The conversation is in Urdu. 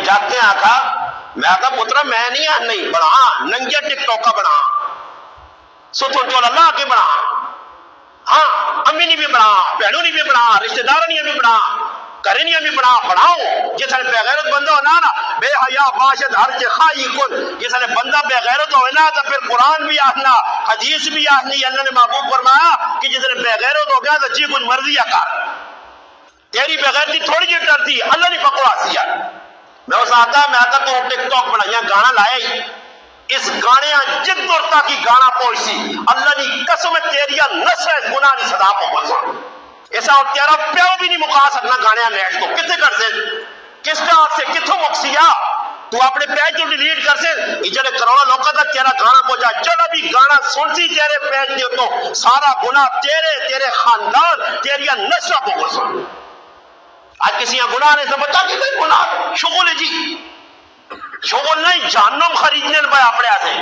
جگ نے آخا میں آخا پترا میں نہیں بنا ننگیا ٹک ٹوکا بنا ستون چولا لا کے بنا ہاں امی نہیں بھی بنا بہنوں نہیں بھی بنا رشتہ داروں نہیں بھی بنا کرے نہیں بھی بناؤ جس نے بے غیرت بندہ ہونا نا بے حیا باشد ہر خائی کن جس نے بندہ بے غیرت ہونا تو پھر قرآن بھی آنا حدیث بھی آنی اللہ نے محبوب فرمایا کہ جس نے بے غیرت ہو گیا تو جی کچھ مرضی کر تیری بے غیرتی تھوڑی جی ڈرتی اللہ نے بکواسی ہے میں اس آتا تو ٹک ٹاک بنایا گانا لایا ہی اس گانے جد دورتا کی گانا پہنچی اللہ نے قسم تیریا نسل گناہ کی صدا پہنچا ایسا اور تیرا پیو بھی نہیں مکا سکنا گانے نیٹ کو کتنے کر سے کس کا آپ سے کتوں مکسیا تو اپنے پیج کو ڈیلیٹ کر سے جڑے کروڑا لوگوں تک تیرا گانا پہنچا چلو بھی گانا سنسی تیرے پیج دے تو سارا گناہ تیرے خاندان تیریا نسل پہنچا آج کسی گناہ نے سمجھا کہ کوئی گناہ شغل ہے جی شغل نہیں جہنم خریدنے پہ اپنے آتے